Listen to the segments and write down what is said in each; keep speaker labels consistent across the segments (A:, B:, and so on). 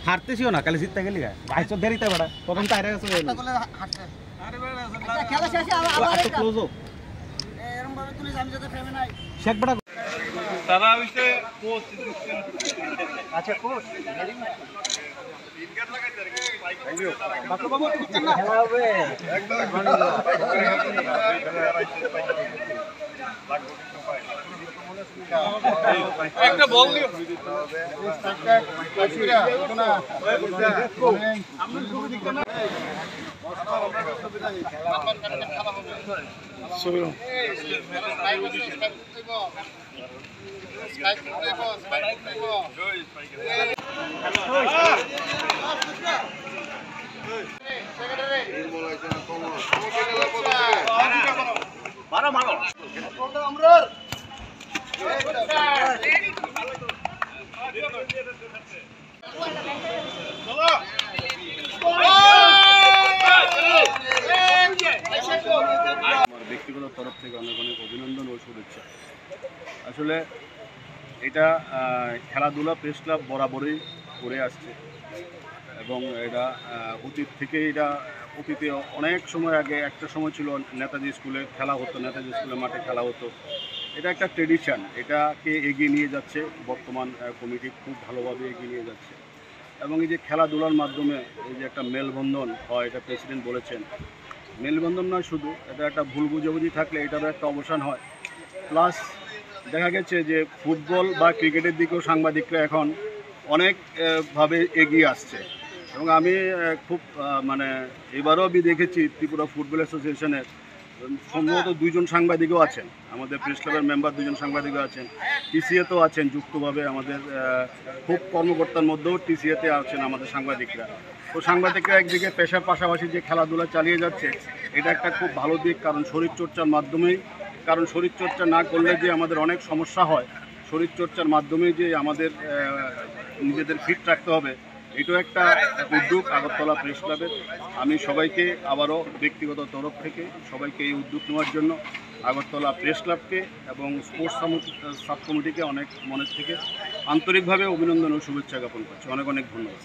A: হারতেছিও না কালে জিততে গেলি গাইছ দেরিতে বড় প্রথম তো হারে গেছে আরে বেড়া খেলা শেষে আবার ক্লোজ হোক এরকম ভাবে তুলি আমি যদি ফ্রেমে নাই শেখ বড় তারা হইছে কোচ আচ্ছা কোচ বাকু বাবু খেলা হবে একদম একটা বল নিও মারো মারো আমরা ব্যক্তিগত তরফ থেকে অনেক অনেক অভিনন্দন ও শুভেচ্ছা। আসলে এটা খেলাধুলা প্রেস ক্লাব বরাবরই করে আসছে এবং এটা অতীত থেকে এটা অতীতে অনেক সময় আগে একটা সময় ছিল নেতাজি স্কুলে খেলা হতো, নেতাজি স্কুলের মাঠে খেলা হতো। এটা একটা ট্রেডিশন, এটাকে এগিয়ে নিয়ে যাচ্ছে বর্তমান কমিটি, খুব ভালোভাবে এগিয়ে নিয়ে যাচ্ছে। এবং এই যে খেলাধুলার মাধ্যমে এই যে একটা মেলবন্ধন হয়, এটা প্রেসিডেন্ট বলেছেন, মেলবন্ধন নয় শুধু, এটা একটা ভুল বুঝাবুঝি থাকলে এটারও একটা অবসান হয়। প্লাস দেখা গেছে যে ফুটবল বা ক্রিকেটের দিকেও সাংবাদিকরা এখন অনেকভাবে এগিয়ে আসছে। এবং আমি খুব এবারও আমি দেখেছি ত্রিপুরা ফুটবল অ্যাসোসিয়েশনের সম্ভবত 2জন সাংবাদিকও আছেন, আমাদের প্রেস ক্লাবের মেম্বার 2জন সাংবাদিকও আছেন, টিসিএতেও আছেন যুক্তভাবে, আমাদের খুব কর্মকর্তার মধ্যেও টিসিএতে আছেন আমাদের সাংবাদিকরা। তো সাংবাদিকরা একদিকে পেশার পাশাপাশি যে খেলাধুলা চালিয়ে যাচ্ছে, এটা একটা খুব ভালো দিক। কারণ শরীরচর্চার মাধ্যমেই, কারণ শরীরচর্চা না করলে যে আমাদের অনেক সমস্যা হয়, শরীরচর্চার মাধ্যমেই যে আমাদের নিজেদের ফিট রাখতে হবে, এটাও একটা উদ্যোগ আগরতলা প্রেস ক্লাবের। আমি সবাইকে আবারও ব্যক্তিগত তরফ থেকে সবাইকে এই উদ্যোগ নেওয়ার জন্য আগরতলা প্রেস ক্লাবকে এবং স্পোর্টস সাব কমিটিকে অনেক মনের থেকে আন্তরিকভাবে অভিনন্দন ও শুভেচ্ছা জ্ঞাপন করছি। অনেক অনেক ধন্যবাদ।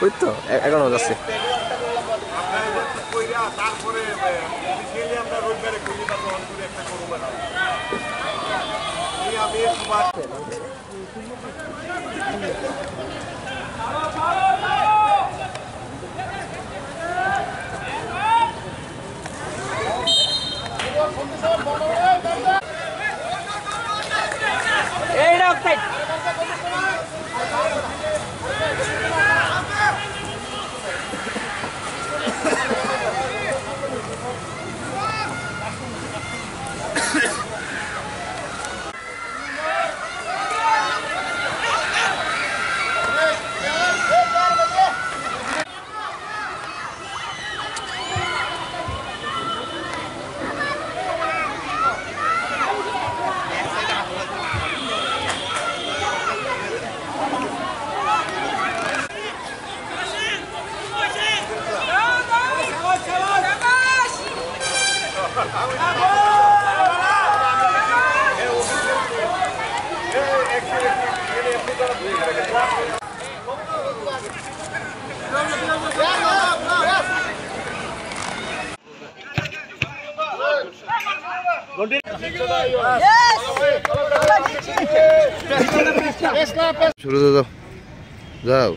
B: ওই তো এখনো যাচ্ছে। শুরু দাও যাও।